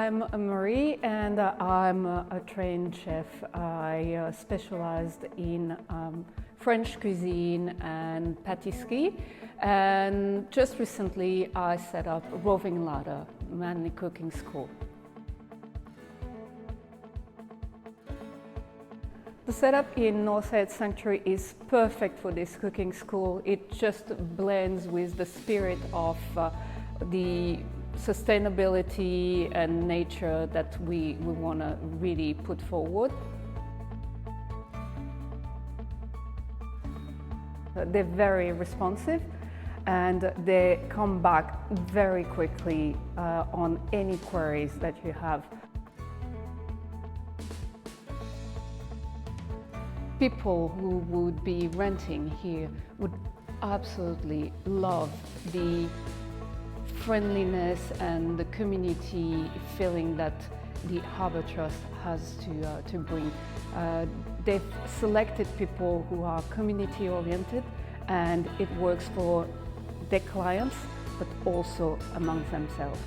I'm Marie and I'm a trained chef. I specialized in French cuisine and pâtisserie, and just recently I set up Roving Larder, manly cooking school. The setup in North Head Sanctuary is perfect for this cooking school. It just blends with the spirit of the sustainability and nature that we want to really put forward. They're very responsive and they come back very quickly on any queries that you have. People who would be renting here would absolutely love the friendliness and the community feeling that the Harbour Trust has to bring. They've selected people who are community oriented, and it works for their clients but also among themselves.